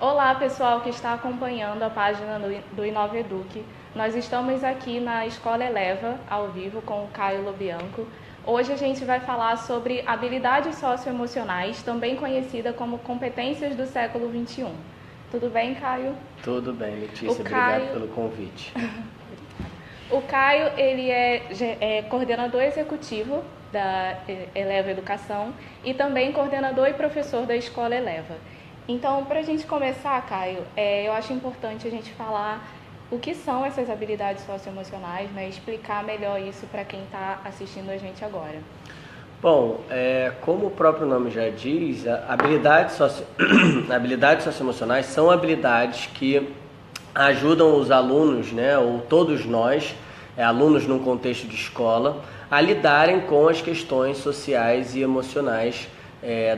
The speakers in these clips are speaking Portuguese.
Olá, pessoal que está acompanhando a página do InovaEduc. Nós estamos aqui na Escola Eleva, ao vivo, com o Caio Lobianco. Hoje a gente vai falar sobre habilidades socioemocionais, também conhecida como competências do século XXI. Tudo bem, Caio? Tudo bem, Letícia. Obrigado pelo convite. O Caio, ele é coordenador executivo da Eleva Educação e também coordenador e professor da Escola Eleva. Então, para a gente começar, Caio, eu acho importante a gente falar o que são essas habilidades socioemocionais, né? Explicar melhor isso para quem está assistindo a gente agora. Bom, como o próprio nome já diz, habilidades socioemocionais são habilidades que ajudam os alunos, né, ou todos nós, alunos num contexto de escola, a lidarem com as questões sociais e emocionais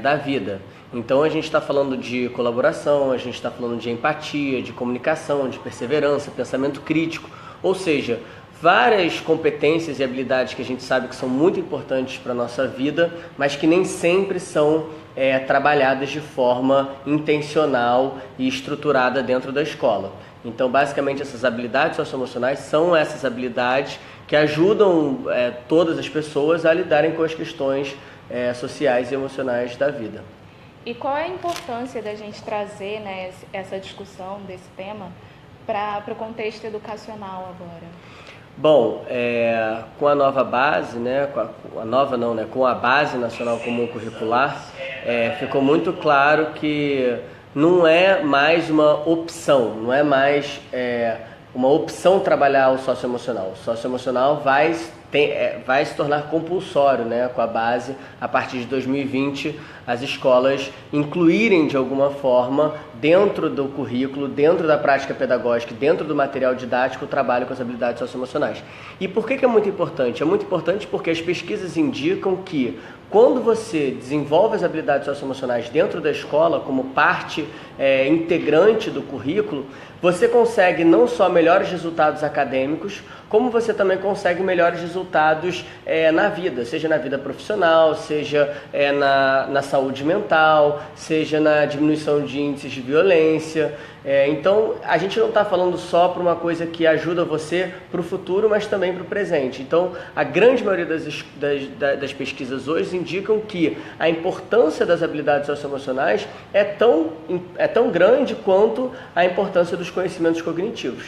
da vida. Então a gente está falando de colaboração, a gente está falando de empatia, de comunicação, de perseverança, pensamento crítico, ou seja, várias competências e habilidades que a gente sabe que são muito importantes para a nossa vida, mas que nem sempre são trabalhadas de forma intencional e estruturada dentro da escola. Então, basicamente, essas habilidades socioemocionais são essas habilidades que ajudam todas as pessoas a lidarem com as questões sociais e emocionais da vida. E qual é a importância da gente trazer, né, essa discussão desse tema para o contexto educacional agora? Bom, com a nova base, né, com a Base Nacional Comum Curricular, ficou muito claro que não é mais uma opção, não é mais uma opção trabalhar o socioemocional. O socioemocional vai se tornar compulsório, né, com a base, a partir de 2020, as escolas incluírem de alguma forma, dentro do currículo, dentro da prática pedagógica, dentro do material didático, o trabalho com as habilidades socioemocionais. E por que é muito importante? É muito importante porque as pesquisas indicam que quando você desenvolve as habilidades socioemocionais dentro da escola, como parte integrante do currículo, você consegue não só melhores resultados acadêmicos, como você também consegue melhores resultados na vida, seja na vida profissional, seja na saúde mental, seja na diminuição de índices de violência. Então, a gente não está falando só para uma coisa que ajuda você para o futuro, mas também para o presente. Então, a grande maioria das pesquisas hoje indicam que a importância das habilidades socioemocionais é tão grande quanto a importância dos conhecimentos cognitivos.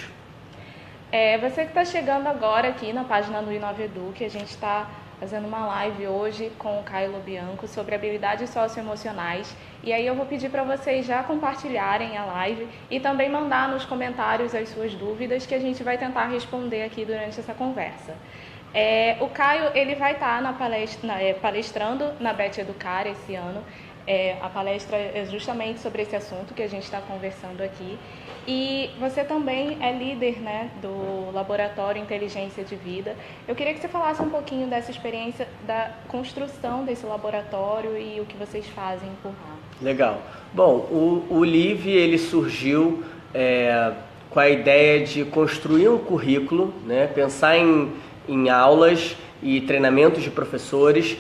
Você que está chegando agora aqui na página do InovaEduc, a gente está fazendo uma live hoje com o Caio Lobianco sobre habilidades socioemocionais. E aí eu vou pedir para vocês já compartilharem a live e também mandar nos comentários as suas dúvidas que a gente vai tentar responder aqui durante essa conversa. O Caio, ele vai estar palestrando na Bet Educar esse ano. A palestra é justamente sobre esse assunto que a gente está conversando aqui. E você também é líder, né, do Laboratório Inteligência de Vida. Eu queria que você falasse um pouquinho dessa experiência da construção desse laboratório e o que vocês fazem por lá. Legal. Bom, o LIV ele surgiu com a ideia de construir um currículo, né, pensar em aulas e treinamentos de professores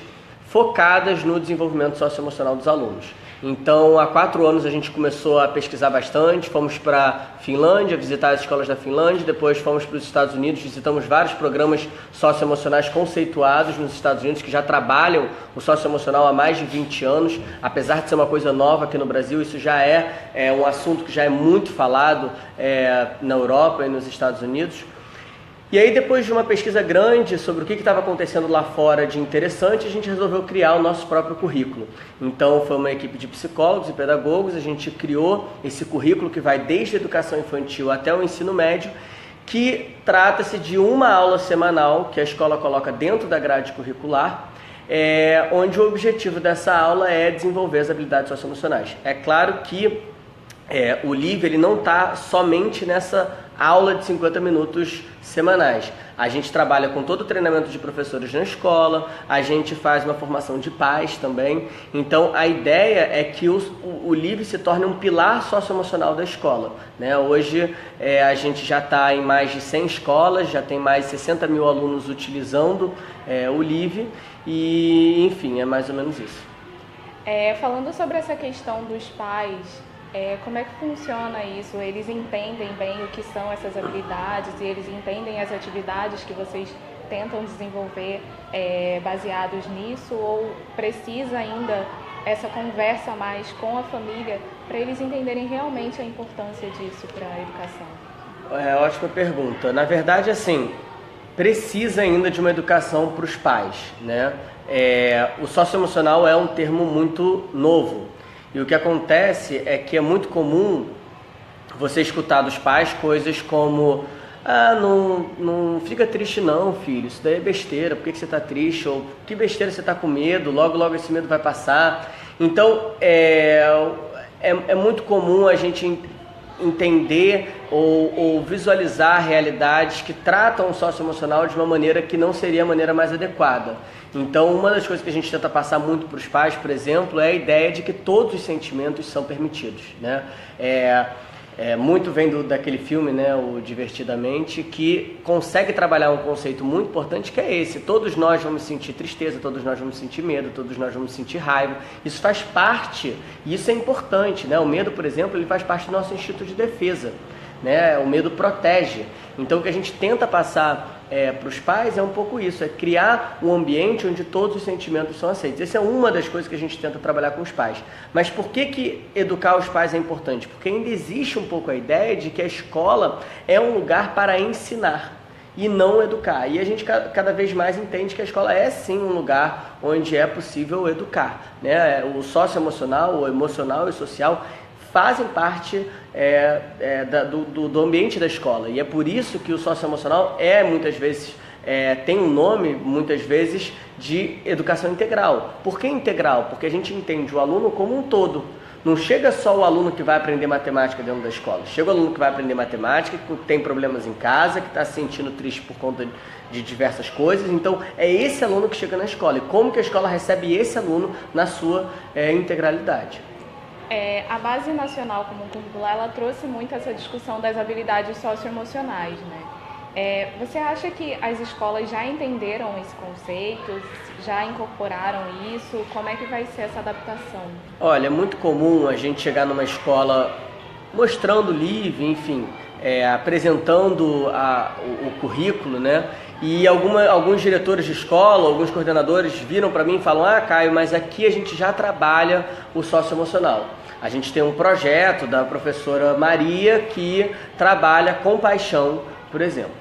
focadas no desenvolvimento socioemocional dos alunos. Então, há 4 anos a gente começou a pesquisar bastante, fomos para a Finlândia, visitar as escolas da Finlândia, depois fomos para os Estados Unidos, visitamos vários programas socioemocionais conceituados nos Estados Unidos, que já trabalham o socioemocional há mais de 20 anos, apesar de ser uma coisa nova aqui no Brasil, isso já é um assunto que já é muito falado na Europa e nos Estados Unidos. E aí, depois de uma pesquisa grande sobre o que estava acontecendo lá fora de interessante, a gente resolveu criar o nosso próprio currículo. Então, foi uma equipe de psicólogos e pedagogos, a gente criou esse currículo que vai desde a educação infantil até o ensino médio, que trata-se de uma aula semanal que a escola coloca dentro da grade curricular, onde o objetivo dessa aula é desenvolver as habilidades socioemocionais. É claro que o LIV ele não está somente nessa aula de 50 minutos semanais. A gente trabalha com todo o treinamento de professores na escola, a gente faz uma formação de pais também. Então, a ideia é que o LIV se torne um pilar socioemocional da escola, né? Hoje, a gente já está em mais de 100 escolas, já tem mais de 60 mil alunos utilizando o LIV e, enfim, é mais ou menos isso. Falando sobre essa questão dos pais Como é que funciona isso? Eles entendem bem o que são essas habilidades e eles entendem as atividades que vocês tentam desenvolver baseados nisso, ou precisa ainda essa conversa mais com a família para eles entenderem realmente a importância disso para a educação? Ótima pergunta. Na verdade, assim, precisa ainda de uma educação para os pais, né? O socioemocional é um termo muito novo e o que acontece é que é muito comum você escutar dos pais coisas como: não fica triste não, filho, isso daí é besteira, por que você está triste? Ou que besteira, você está com medo, logo esse medo vai passar. Então, é muito comum a gente entender ou visualizar realidades que tratam o socioemocional de uma maneira que não seria a maneira mais adequada. Então, uma das coisas que a gente tenta passar muito para os pais, por exemplo, é a ideia de que todos os sentimentos são permitidos, né? Muito vem daquele filme, né, o Divertidamente, que consegue trabalhar um conceito muito importante, que é esse: todos nós vamos sentir tristeza, todos nós vamos sentir medo, todos nós vamos sentir raiva. Isso faz parte, e isso é importante, né? O medo, por exemplo, ele faz parte do nosso instinto de defesa, né? O medo protege. Então, o que a gente tenta passar para os pais é um pouco isso, é criar um ambiente onde todos os sentimentos são aceitos. Essa é uma das coisas que a gente tenta trabalhar com os pais. Mas por que educar os pais é importante? Porque ainda existe um pouco a ideia de que a escola é um lugar para ensinar e não educar. E a gente cada vez mais entende que a escola é sim um lugar onde é possível educar, né? O socioemocional, o emocional e o social fazem parte do ambiente da escola. E é por isso que o socioemocional muitas vezes, tem um nome, muitas vezes, de educação integral. Por que integral? Porque a gente entende o aluno como um todo. Não chega só o aluno que vai aprender matemática dentro da escola. Chega o aluno que vai aprender matemática, que tem problemas em casa, que está se sentindo triste por conta de diversas coisas. Então, é esse aluno que chega na escola. E como que a escola recebe esse aluno na sua integralidade? A Base Nacional Comum Curricular, ela trouxe muito essa discussão das habilidades socioemocionais, né? Você acha que as escolas já entenderam esse conceito, já incorporaram isso? Como é que vai ser essa adaptação? Olha, é muito comum a gente chegar numa escola mostrando o livro, enfim, apresentando o currículo, né? E alguns diretores de escola, alguns coordenadores viram para mim e falam: Caio, mas aqui a gente já trabalha o socioemocional. A gente tem um projeto da professora Maria que trabalha compaixão, por exemplo.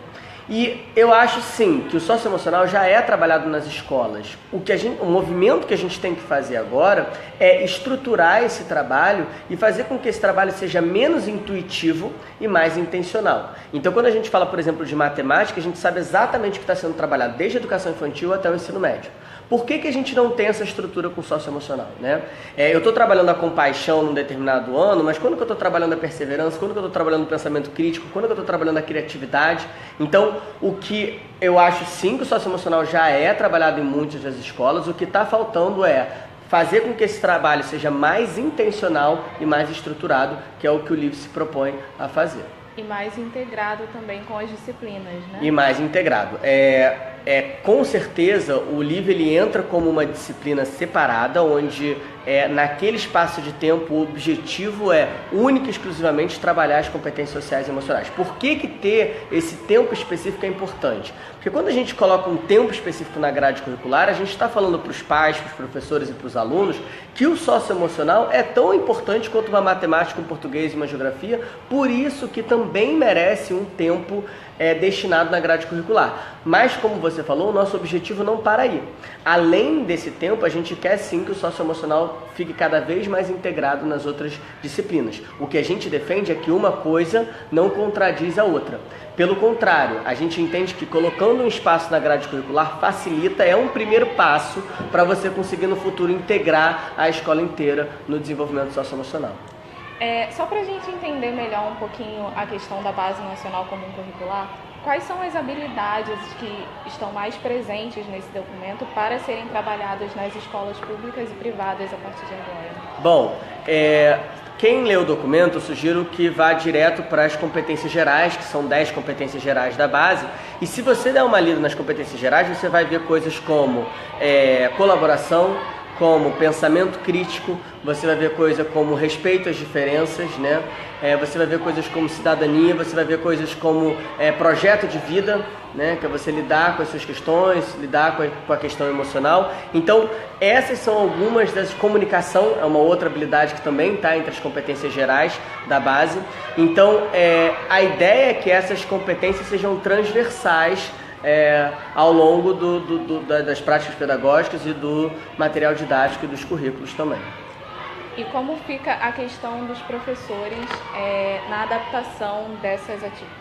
E eu acho sim que o socioemocional já é trabalhado nas escolas. O movimento que a gente tem que fazer agora é estruturar esse trabalho e fazer com que esse trabalho seja menos intuitivo e mais intencional. Então, quando a gente fala, por exemplo, de matemática, a gente sabe exatamente o que está sendo trabalhado desde a educação infantil até o ensino médio. Por que a gente não tem essa estrutura com o socioemocional, né? Eu estou trabalhando a compaixão num determinado ano, mas quando que eu estou trabalhando a perseverança, quando que eu estou trabalhando o pensamento crítico, quando que eu estou trabalhando a criatividade? Então, o que eu acho sim que o socioemocional já é trabalhado em muitas das escolas, o que está faltando é fazer com que esse trabalho seja mais intencional e mais estruturado, que é o que o livro se propõe a fazer. E mais integrado também com as disciplinas, né? E mais integrado. Com certeza, o livro ele entra como uma disciplina separada, onde naquele espaço de tempo o objetivo é único e exclusivamente trabalhar as competências sociais e emocionais. Por que ter esse tempo específico é importante? Porque quando a gente coloca um tempo específico na grade curricular, a gente está falando para os pais, para os professores e para os alunos que o socioemocional é tão importante quanto uma matemática, um português e uma geografia, por isso que também merece um tempo destinado na grade curricular. Mas, como você falou, o nosso objetivo não para aí. Além desse tempo, a gente quer sim que o socioemocional fique cada vez mais integrado nas outras disciplinas. O que a gente defende é que uma coisa não contradiz a outra. Pelo contrário, a gente entende que colocando um espaço na grade curricular facilita, é um primeiro passo para você conseguir no futuro integrar a escola inteira no desenvolvimento socioemocional. Só para a gente entender melhor um pouquinho a questão da Base Nacional Comum Curricular, quais são as habilidades que estão mais presentes nesse documento para serem trabalhadas nas escolas públicas e privadas a partir de agora? Bom, quem lê o documento, eu sugiro que vá direto para as competências gerais, que são 10 competências gerais da base, e se você der uma lida nas competências gerais, você vai ver coisas como colaboração, como pensamento crítico, você vai ver coisa como respeito às diferenças, né? Você vai ver coisas como cidadania, você vai ver coisas como projeto de vida, né? Que é você lidar com as suas questões, lidar com a questão emocional. Então, essas são algumas das... Comunicação é uma outra habilidade que também está entre as competências gerais da base. Então, a ideia é que essas competências sejam transversais ao longo das práticas pedagógicas e do material didático e dos currículos também. E como fica a questão dos professores na adaptação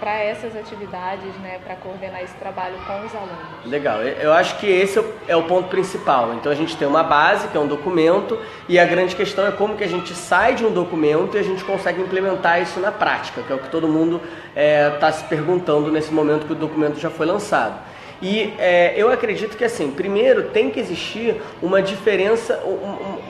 para essas atividades, né, para coordenar esse trabalho com os alunos? Legal, eu acho que esse é o ponto principal. Então a gente tem uma base, que é um documento, e a grande questão é como que a gente sai de um documento e a gente consegue implementar isso na prática, que é o que todo mundo está se perguntando nesse momento que o documento já foi lançado. E eu acredito que, assim, primeiro tem que existir uma diferença,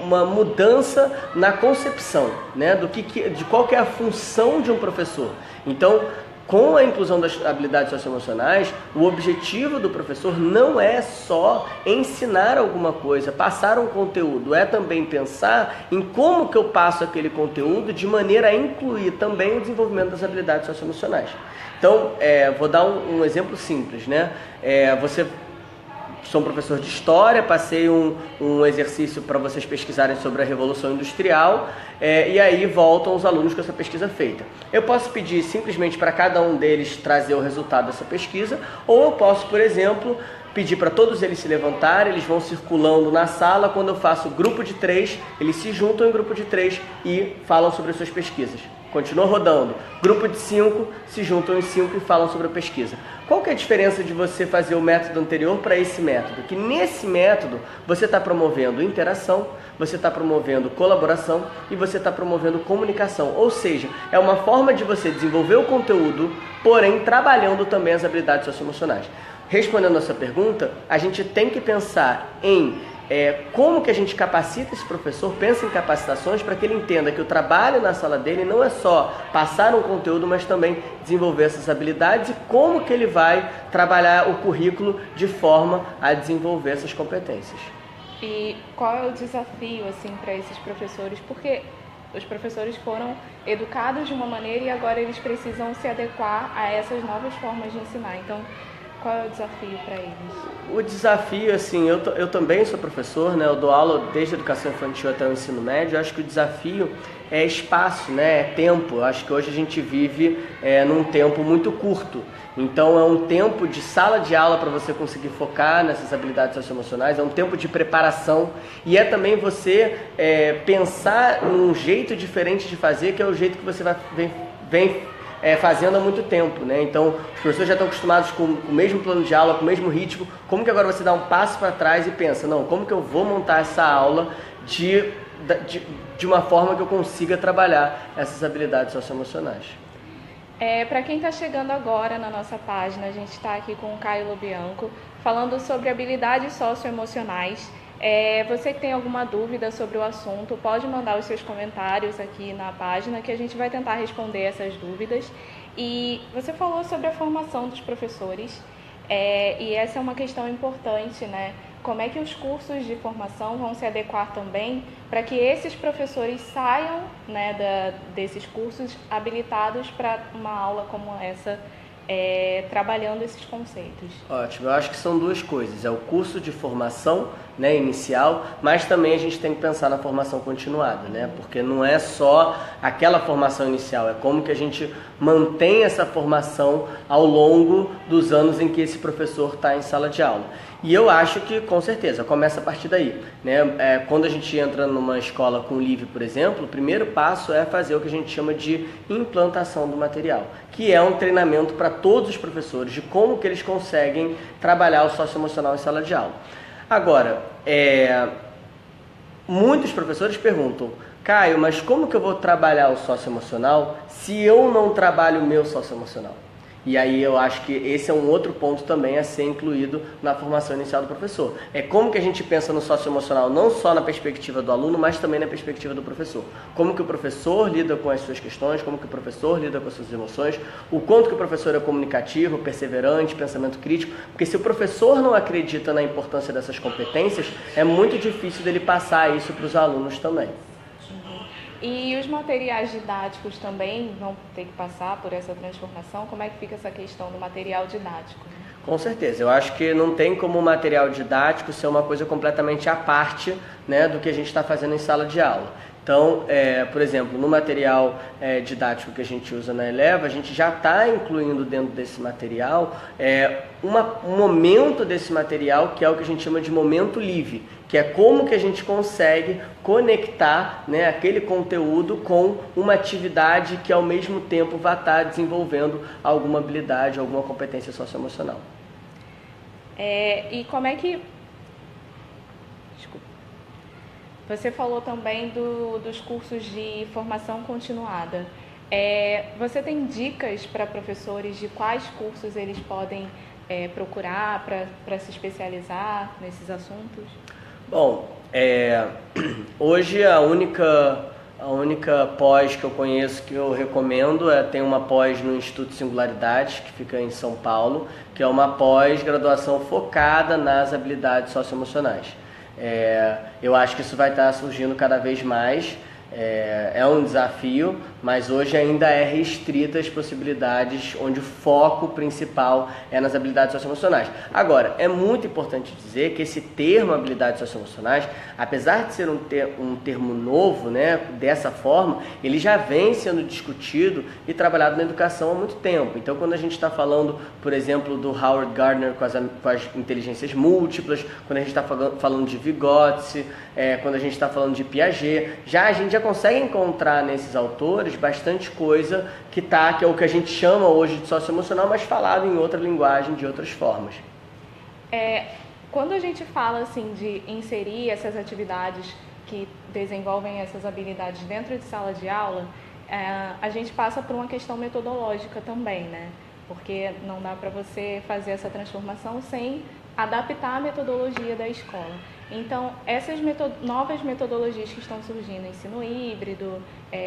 uma mudança na concepção, né, de qual que é a função de um professor. Então, com a inclusão das habilidades socioemocionais, o objetivo do professor não é só ensinar alguma coisa, passar um conteúdo, é também pensar em como que eu passo aquele conteúdo de maneira a incluir também o desenvolvimento das habilidades socioemocionais. Então, vou dar um exemplo simples, né? Sou um professor de história, passei um exercício para vocês pesquisarem sobre a Revolução Industrial, e aí voltam os alunos com essa pesquisa feita. Eu posso pedir simplesmente para cada um deles trazer o resultado dessa pesquisa, ou eu posso, por exemplo, pedir para todos eles se levantarem, eles vão circulando na sala. Quando eu faço grupo de 3, eles se juntam em grupo de 3 e falam sobre as suas pesquisas. Continua rodando. Grupo de 5 se juntam em 5 e falam sobre a pesquisa. Qual que é a diferença de você fazer o método anterior para esse método? Que nesse método você está promovendo interação, você está promovendo colaboração e você está promovendo comunicação. Ou seja, é uma forma de você desenvolver o conteúdo, porém trabalhando também as habilidades socioemocionais. Respondendo a sua pergunta, a gente tem que pensar em como que a gente capacita esse professor, pensa em capacitações para que ele entenda que o trabalho na sala dele não é só passar um conteúdo, mas também desenvolver essas habilidades e como que ele vai trabalhar o currículo de forma a desenvolver essas competências. E qual é o desafio assim, para esses professores? Porque os professores foram educados de uma maneira e agora eles precisam se adequar a essas novas formas de ensinar. Então, qual é o desafio para eles? O desafio, assim, eu também sou professor, né? Eu dou aula desde a educação infantil até o ensino médio. Eu acho que o desafio é espaço, né? É tempo. Eu acho que hoje a gente vive num tempo muito curto. Então é um tempo de sala de aula para você conseguir focar nessas habilidades socioemocionais, é um tempo de preparação e é também você pensar num jeito diferente de fazer, que é o jeito que você vem fazendo há muito tempo, né? Então, os professores já estão acostumados com o mesmo plano de aula, com o mesmo ritmo. Como que agora você dá um passo para trás e pensa, não, como que eu vou montar essa aula de uma forma que eu consiga trabalhar essas habilidades socioemocionais? Para quem está chegando agora na nossa página, a gente está aqui com o Caio Lobianco, falando sobre habilidades socioemocionais. Você que tem alguma dúvida sobre o assunto, pode mandar os seus comentários aqui na página que a gente vai tentar responder essas dúvidas. E você falou sobre a formação dos professores, e essa é uma questão importante, né? Como é que os cursos de formação vão se adequar também para que esses professores saiam, né, desses cursos habilitados para uma aula como essa, trabalhando esses conceitos? Ótimo, eu acho que são duas coisas, é o curso de formação, né, inicial, mas também a gente tem que pensar na formação continuada, né, porque não é só aquela formação inicial, é como que a gente mantém essa formação ao longo dos anos em que esse professor está em sala de aula. E eu acho que, com certeza, começa a partir daí, né? Quando a gente entra numa escola com LIV, por exemplo, o primeiro passo é fazer o que a gente chama de implantação do material, que é um treinamento para todos os professores de como que eles conseguem trabalhar o socioemocional em sala de aula. Agora, muitos professores perguntam, Caio, mas como que eu vou trabalhar o socioemocional se eu não trabalho o meu socioemocional? E aí eu acho que esse é um outro ponto também a ser incluído na formação inicial do professor. É como que a gente pensa no socioemocional, não só na perspectiva do aluno, mas também na perspectiva do professor. Como que o professor lida com as suas questões, como que o professor lida com as suas emoções, o quanto que o professor é comunicativo, perseverante, pensamento crítico, porque se o professor não acredita na importância dessas competências, é muito difícil dele passar isso para os alunos também. E os materiais didáticos também vão ter que passar por essa transformação? Como é que fica essa questão do material didático? Com certeza, eu acho que não tem como o material didático ser uma coisa completamente à parte, né, do que a gente está fazendo em sala de aula. Então, por exemplo, no material didático que a gente usa na Eleva, a gente já está incluindo dentro desse material um momento desse material que é o que a gente chama de momento livre, que é como que a gente consegue conectar, né, aquele conteúdo com uma atividade que ao mesmo tempo vai estar desenvolvendo alguma habilidade, alguma competência socioemocional. E como é que... Desculpa. Você falou também dos cursos de formação continuada. Você tem dicas para professores de quais cursos eles podem procurar para se especializar nesses assuntos? Bom, hoje a única pós que eu conheço que eu recomendo tem uma pós no Instituto Singularidades, que fica em São Paulo, que é uma pós-graduação focada nas habilidades socioemocionais. Eu acho que isso vai estar surgindo cada vez mais. É um desafio, mas hoje ainda é restrita as possibilidades onde o foco principal é nas habilidades socioemocionais. Agora, é muito importante dizer que esse termo habilidades socioemocionais, apesar de ser um termo novo, né, dessa forma, ele já vem sendo discutido e trabalhado na educação há muito tempo. Então, quando a gente está falando, por exemplo, do Howard Gardner com as inteligências múltiplas, quando a gente está falando de Vygotsky, quando a gente está falando de Piaget, a gente já consegue encontrar nesses autores bastante coisa que é o que a gente chama hoje de socioemocional, mas falado em outra linguagem, de outras formas. Quando a gente fala assim de inserir essas atividades que desenvolvem essas habilidades dentro de sala de aula, a gente passa por uma questão metodológica também, né? Porque não dá para você fazer essa transformação sem adaptar a metodologia da escola. Então, essas novas metodologias que estão surgindo, ensino híbrido,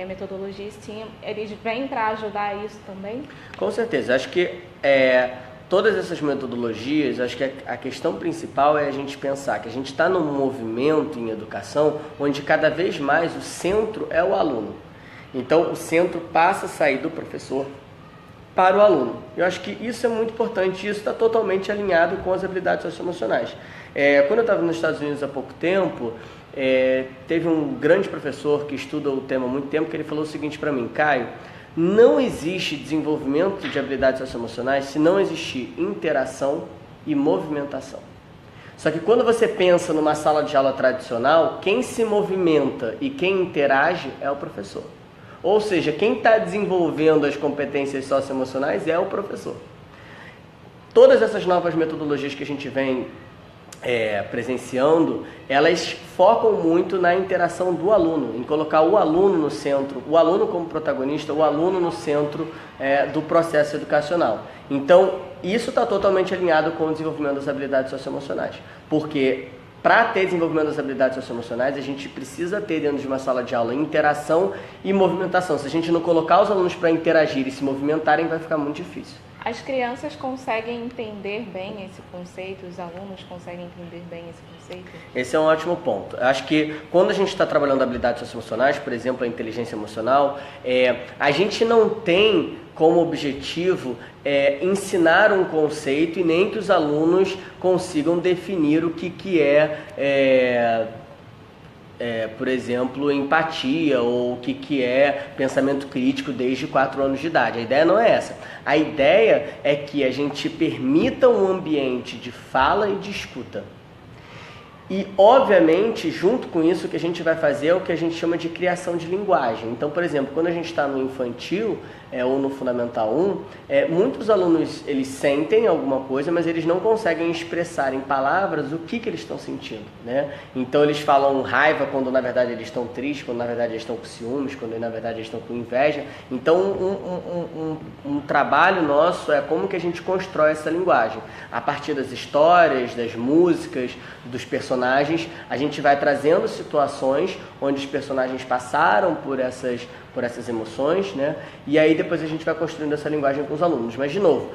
metodologia STEAM, eles vêm para ajudar isso também? Com certeza. Acho que todas essas metodologias, acho que a questão principal é a gente pensar que a gente está num movimento em educação onde cada vez mais o centro é o aluno. Então, o centro passa a sair do professor para o aluno. Eu acho que isso é muito importante e isso está totalmente alinhado com as habilidades socioemocionais. Quando eu estava nos Estados Unidos há pouco tempo, teve um grande professor que estuda o tema há muito tempo que ele falou o seguinte para mim: Caio, não existe desenvolvimento de habilidades socioemocionais se não existir interação e movimentação. Só que quando você pensa numa sala de aula tradicional, quem se movimenta e quem interage é o professor. Ou seja, quem está desenvolvendo as competências socioemocionais é o professor. Todas essas novas metodologias que a gente vem presenciando, elas focam muito na interação do aluno, em colocar o aluno no centro, o aluno como protagonista, o aluno no centro do processo educacional. Então, isso está totalmente alinhado com o desenvolvimento das habilidades socioemocionais, porque para ter desenvolvimento das habilidades socioemocionais, a gente precisa ter dentro de uma sala de aula interação e movimentação. Se a gente não colocar os alunos para interagir e se movimentarem, vai ficar muito difícil. As crianças conseguem entender bem esse conceito? Os alunos conseguem entender bem esse conceito? Esse é um ótimo ponto. Eu acho que quando a gente está trabalhando habilidades socioemocionais, por exemplo, a inteligência emocional, a gente não tem como objetivo ensinar um conceito e nem que os alunos consigam definir o que é por exemplo, empatia ou o que é pensamento crítico desde 4 anos de idade. A ideia não é essa. A ideia é que a gente permita um ambiente de fala e de escuta. E, obviamente, junto com isso, o que a gente vai fazer é o que a gente chama de criação de linguagem. Então, por exemplo, quando a gente está no infantil ou no Fundamental 1, muitos alunos eles sentem alguma coisa, mas eles não conseguem expressar em palavras o que eles estão sentindo, né? Então, eles falam raiva quando, na verdade, eles estão tristes, quando, na verdade, eles estão com ciúmes, quando, na verdade, eles estão com inveja. Então, um trabalho nosso é como que a gente constrói essa linguagem. A partir das histórias, das músicas, dos personagens, a gente vai trazendo situações onde os personagens passaram por essas emoções, né? E aí depois a gente vai construindo essa linguagem com os alunos. Mas, de novo,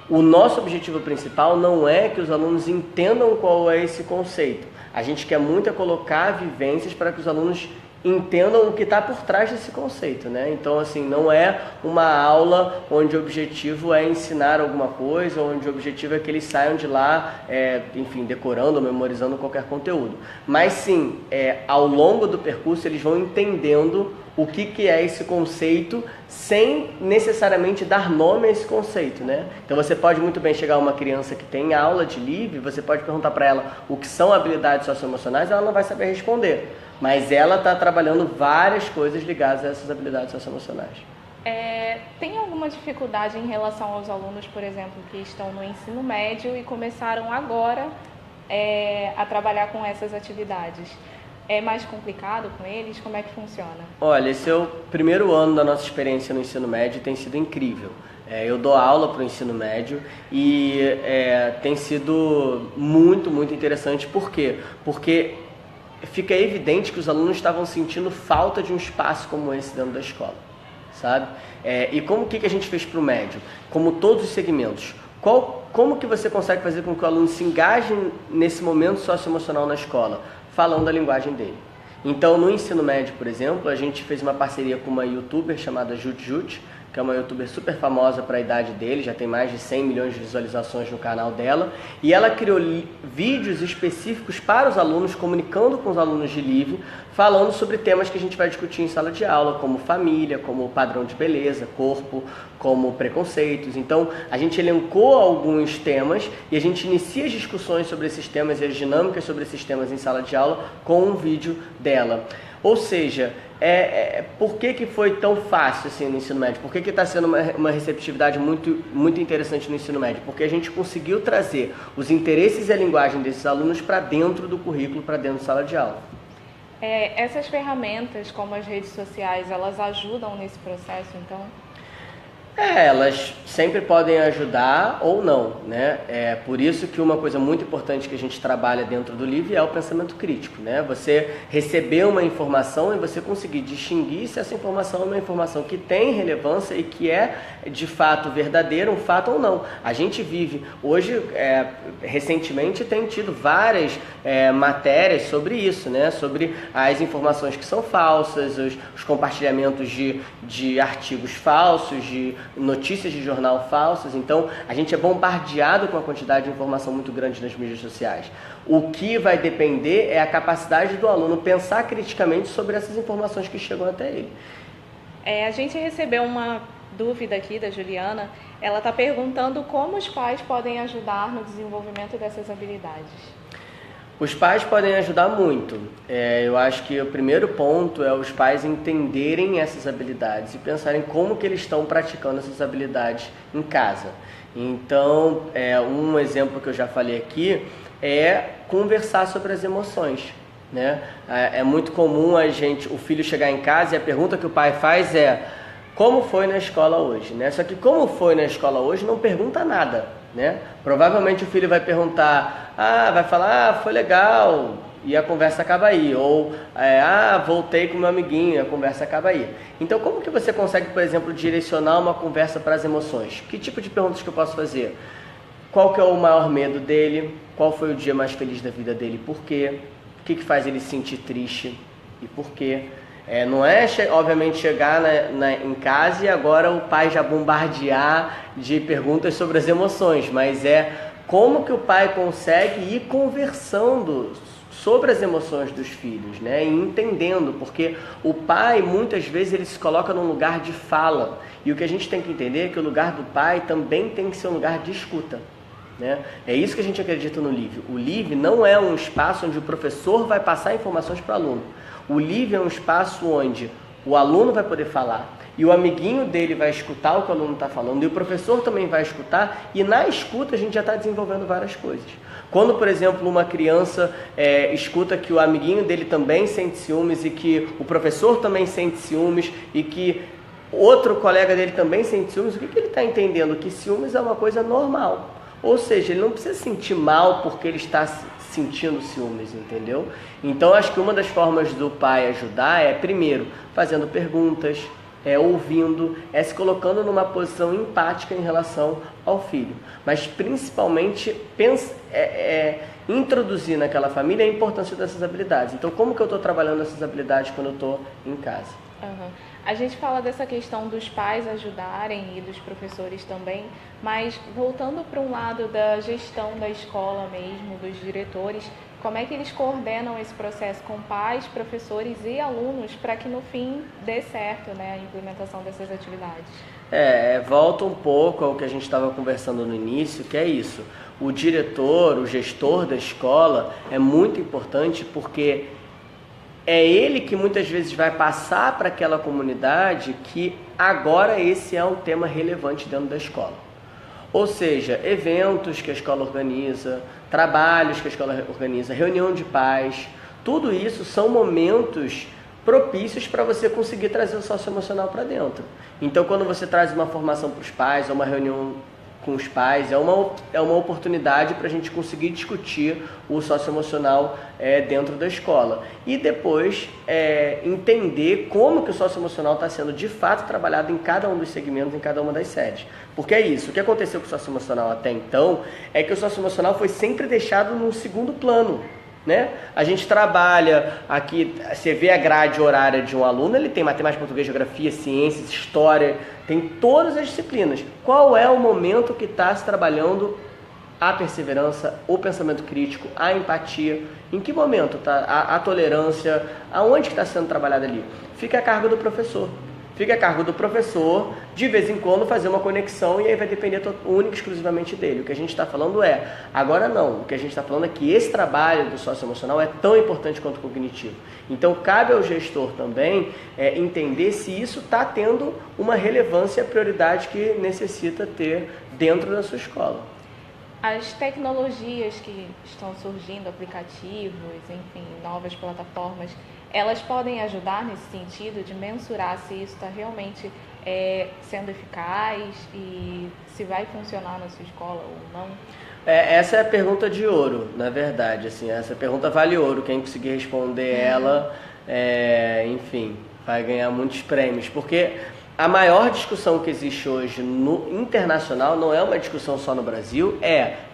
o nosso objetivo principal não é que os alunos entendam qual é esse conceito. A gente quer muito colocar vivências para que os alunos entendam o que está por trás desse conceito, né? Então, assim, não é uma aula onde o objetivo é ensinar alguma coisa, onde o objetivo é que eles saiam de lá, enfim, decorando ou memorizando qualquer conteúdo. Mas sim, ao longo do percurso eles vão entendendo o que é esse conceito sem necessariamente dar nome a esse conceito, né? Então você pode muito bem chegar a uma criança que tem aula de livre, você pode perguntar para ela o que são habilidades socioemocionais, ela não vai saber responder. Mas ela está trabalhando várias coisas ligadas a essas habilidades socioemocionais. Tem alguma dificuldade em relação aos alunos, por exemplo, que estão no ensino médio e começaram agora a trabalhar com essas atividades? É mais complicado com eles? Como é que funciona? Olha, esse é o primeiro ano da nossa experiência no ensino médio e tem sido incrível. Eu dou aula para o ensino médio e tem sido muito, muito interessante. Por quê? Porque fica evidente que os alunos estavam sentindo falta de um espaço como esse dentro da escola, sabe? E como que a gente fez para o médio? Como todos os segmentos. Como que você consegue fazer com que o aluno se engaje nesse momento socioemocional na escola? Falando a linguagem dele. Então, no ensino médio, por exemplo, a gente fez uma parceria com uma youtuber chamada Jut, que é uma youtuber super famosa para a idade dele, já tem mais de 100 milhões de visualizações no canal dela, e ela criou vídeos específicos para os alunos, comunicando com os alunos de livre, falando sobre temas que a gente vai discutir em sala de aula, como família, como padrão de beleza, corpo, como preconceitos. Então, a gente elencou alguns temas e a gente inicia as discussões sobre esses temas e as dinâmicas sobre esses temas em sala de aula com um vídeo dela. Ou seja, por que foi tão fácil assim no ensino médio? Por que está sendo uma receptividade muito, muito interessante no ensino médio? Porque a gente conseguiu trazer os interesses e a linguagem desses alunos para dentro do currículo, para dentro da sala de aula. Essas ferramentas, como as redes sociais, elas ajudam nesse processo, então? Elas sempre podem ajudar ou não, né? É por isso que uma coisa muito importante que a gente trabalha dentro do livro é o pensamento crítico, né? Você receber uma informação e você conseguir distinguir se essa informação é uma informação que tem relevância e que é de fato verdadeira, um fato ou não. A gente vive, hoje, recentemente tem tido várias matérias sobre isso, né? Sobre as informações que são falsas, os compartilhamentos de artigos falsos, de notícias de jornal falsas. Então a gente é bombardeado com uma quantidade de informação muito grande nas mídias sociais. O que vai depender é a capacidade do aluno pensar criticamente sobre essas informações que chegam até ele. A gente recebeu uma dúvida aqui da Juliana. Ela está perguntando como os pais podem ajudar no desenvolvimento dessas habilidades. Os pais podem ajudar muito. Eu acho que o primeiro ponto é os pais entenderem essas habilidades e pensarem como que eles estão praticando essas habilidades em casa. Então, um exemplo que eu já falei aqui é conversar sobre as emoções, né? É muito comum o filho chegar em casa e a pergunta que o pai faz é: como foi na escola hoje, né? Só que como foi na escola hoje não pergunta nada, né? Provavelmente o filho vai perguntar, vai falar, foi legal, e a conversa acaba aí. Ou, voltei com meu amiguinho, e a conversa acaba aí. Então, como que você consegue, por exemplo, direcionar uma conversa para as emoções? Que tipo de perguntas que eu posso fazer? Qual que é o maior medo dele? Qual foi o dia mais feliz da vida dele? Por quê? O que faz ele se sentir triste? E por quê? Não é, obviamente, chegar em casa e agora o pai já bombardear de perguntas sobre as emoções, mas como que o pai consegue ir conversando sobre as emoções dos filhos, né? E entendendo, porque o pai, muitas vezes, ele se coloca num lugar de fala, e o que a gente tem que entender é que o lugar do pai também tem que ser um lugar de escuta, né? É isso que a gente acredita no LIV. O LIV não é um espaço onde o professor vai passar informações para o aluno. O LIV é um espaço onde o aluno vai poder falar e o amiguinho dele vai escutar o que o aluno está falando e o professor também vai escutar, e na escuta a gente já está desenvolvendo várias coisas. Quando, por exemplo, uma criança escuta que o amiguinho dele também sente ciúmes e que o professor também sente ciúmes e que outro colega dele também sente ciúmes, o que ele está entendendo? Que ciúmes é uma coisa normal. Ou seja, ele não precisa sentir mal porque ele está sentindo ciúmes, entendeu? Então, acho que uma das formas do pai ajudar é, primeiro, fazendo perguntas, ouvindo, se colocando numa posição empática em relação ao filho. Mas, principalmente, introduzir naquela família a importância dessas habilidades. Então, como que eu estou trabalhando essas habilidades quando eu estou em casa? Uhum. A gente fala dessa questão dos pais ajudarem e dos professores também, mas voltando para um lado da gestão da escola mesmo, dos diretores, como é que eles coordenam esse processo com pais, professores e alunos para que no fim dê certo, né, a implementação dessas atividades? Volta um pouco ao que a gente estava conversando no início, que é isso. O diretor, o gestor da escola é muito importante porque é ele que muitas vezes vai passar para aquela comunidade que agora esse é um tema relevante dentro da escola. Ou seja, eventos que a escola organiza, trabalhos que a escola organiza, reunião de pais, tudo isso são momentos propícios para você conseguir trazer o socioemocional para dentro. Então, quando você traz uma formação para os pais, ou uma reunião com os pais, é uma oportunidade para a gente conseguir discutir o socioemocional dentro da escola. E depois entender como que o socioemocional está sendo de fato trabalhado em cada um dos segmentos, em cada uma das sedes. Porque é isso, o que aconteceu com o socioemocional até então é que o socioemocional foi sempre deixado num segundo plano. Né? A gente trabalha aqui, você vê a grade horária de um aluno, ele tem matemática, português, geografia, ciências, história, tem todas as disciplinas. Qual é o momento que está se trabalhando a perseverança, o pensamento crítico, a empatia? Em que momento está a tolerância? Aonde que está sendo trabalhado ali? Fica a cargo do professor. Fica a cargo do professor, de vez em quando, fazer uma conexão, e aí vai depender única e exclusivamente dele. O que a gente está falando agora não, o que a gente está falando é que esse trabalho do socioemocional é tão importante quanto o cognitivo. Então, cabe ao gestor também entender se isso está tendo uma relevância e a prioridade que necessita ter dentro da sua escola. As tecnologias que estão surgindo, aplicativos, enfim, novas plataformas, elas podem ajudar nesse sentido de mensurar se isso está realmente sendo eficaz e se vai funcionar na sua escola ou não? Essa é a pergunta de ouro, na verdade. Assim, essa pergunta vale ouro. Quem conseguir responder ela, enfim, vai ganhar muitos prêmios. Porque a maior discussão que existe hoje no internacional não é uma discussão só no Brasil.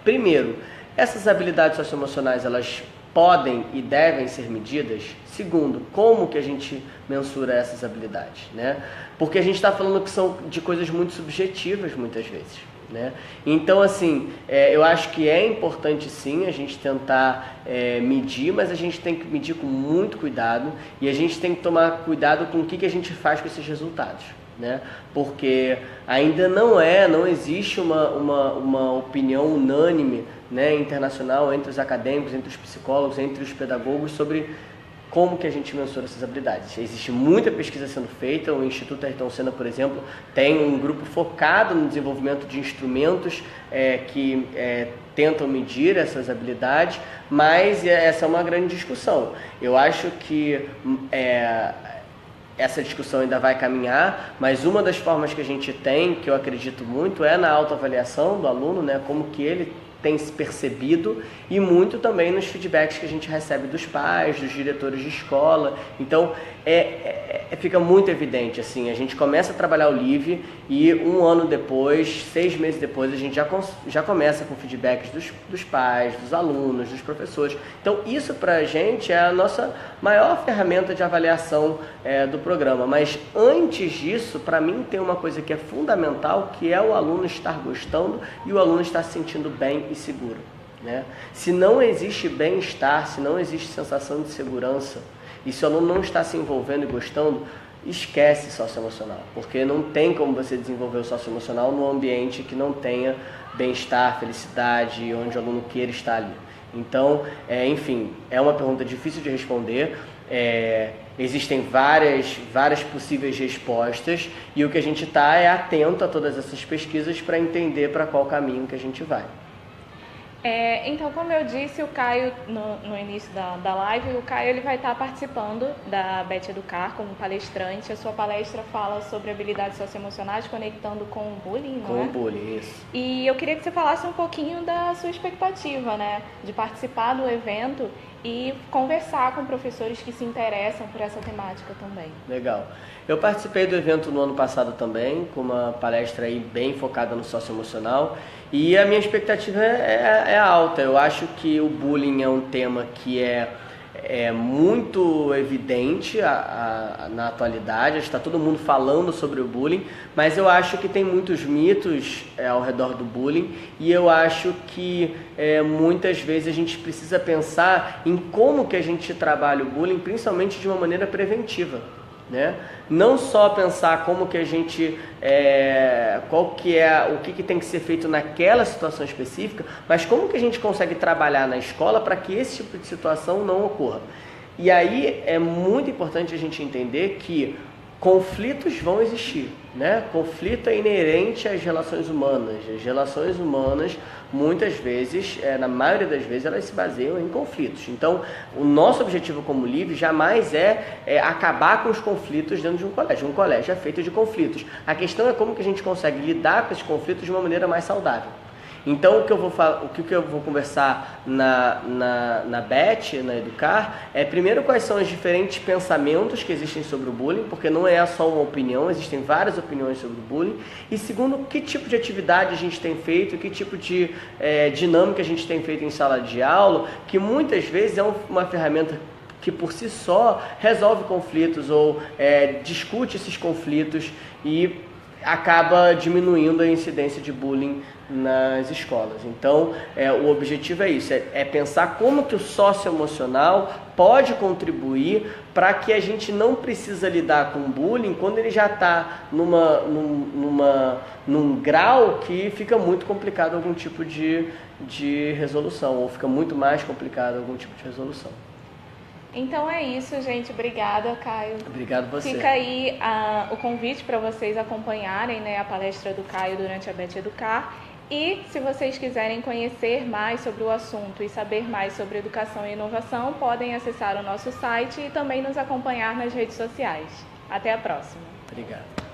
Primeiro, essas habilidades socioemocionais, elas podem e devem ser medidas. Segundo, como que a gente mensura essas habilidades, né? Porque a gente está falando que são de coisas muito subjetivas muitas vezes, né? Então, assim, eu acho que é importante sim a gente tentar medir, mas a gente tem que medir com muito cuidado e a gente tem que tomar cuidado com o que a gente faz com esses resultados, né? Porque ainda não existe uma opinião unânime, né, internacional entre os acadêmicos, entre os psicólogos, entre os pedagogos sobre como que a gente mensura essas habilidades. Existe muita pesquisa sendo feita. O Instituto Ayrton Senna, por exemplo, tem um grupo focado no desenvolvimento de instrumentos que tentam medir essas habilidades, mas essa é uma grande discussão. Eu acho que essa discussão ainda vai caminhar, mas uma das formas que a gente tem, que eu acredito muito, é na autoavaliação do aluno, né, como que ele tem se percebido, e muito também nos feedbacks que a gente recebe dos pais, dos diretores de escola. Então, fica muito evidente, assim, a gente começa a trabalhar o LIV e um ano depois, 6 meses depois, a gente já começa com feedbacks dos pais, dos alunos, dos professores. Então, isso pra gente é a nossa maior ferramenta de avaliação do programa. Mas antes disso, para mim, tem uma coisa que é fundamental, que é o aluno estar gostando e o aluno estar se sentindo bem e seguro, né? Se não existe bem-estar, se não existe sensação de segurança, e se o aluno não está se envolvendo e gostando, esquece socioemocional, porque não tem como você desenvolver o socioemocional num ambiente que não tenha bem-estar, felicidade, onde o aluno queira estar ali. Então, enfim, é uma pergunta difícil de responder. Existem várias possíveis respostas e o que a gente está atento a todas essas pesquisas para entender para qual caminho que a gente vai. Então, como eu disse, o Caio, no início da live, o Caio ele vai estar participando da Bet Educar como palestrante. A sua palestra fala sobre habilidades socioemocionais conectando com o bullying, não é? Com o bullying, isso. E eu queria que você falasse um pouquinho da sua expectativa, né? De participar do evento e conversar com professores que se interessam por essa temática também. Legal. Eu participei do evento no ano passado também, com uma palestra aí bem focada no socioemocional, e a minha expectativa é alta. Eu acho que o bullying é um tema que é muito evidente na atualidade, está todo mundo falando sobre o bullying, mas eu acho que tem muitos mitos ao redor do bullying e eu acho que muitas vezes a gente precisa pensar em como que a gente trabalha o bullying, principalmente de uma maneira preventiva. Né? Não só pensar como que a gente, o que tem que ser feito naquela situação específica, mas como que a gente consegue trabalhar na escola para que esse tipo de situação não ocorra. E aí é muito importante a gente entender que conflitos vão existir, né? Conflito é inerente às relações humanas. As relações humanas, muitas vezes, na maioria das vezes, elas se baseiam em conflitos. Então, o nosso objetivo como LIVE jamais é acabar com os conflitos dentro de um colégio. Um colégio é feito de conflitos. A questão é como que a gente consegue lidar com esses conflitos de uma maneira mais saudável. Então, o que eu vou conversar na Bet, na Educar, primeiro, quais são os diferentes pensamentos que existem sobre o bullying, porque não é só uma opinião, existem várias opiniões sobre o bullying. E segundo, que tipo de atividade a gente tem feito, que tipo de dinâmica a gente tem feito em sala de aula, que muitas vezes é uma ferramenta que por si só resolve conflitos ou discute esses conflitos e acaba diminuindo a incidência de bullying nas escolas. Então, o objetivo é isso, é pensar como que o socioemocional pode contribuir para que a gente não precisa lidar com bullying quando ele já está num grau que fica muito complicado algum tipo de resolução, ou fica muito mais complicado algum tipo de resolução. Então é isso, gente. Obrigada, Caio. Obrigado você. Fica aí o convite para vocês acompanharem, né, a palestra do Caio durante a Bet Educar. E se vocês quiserem conhecer mais sobre o assunto e saber mais sobre educação e inovação, podem acessar o nosso site e também nos acompanhar nas redes sociais. Até a próxima. Obrigado.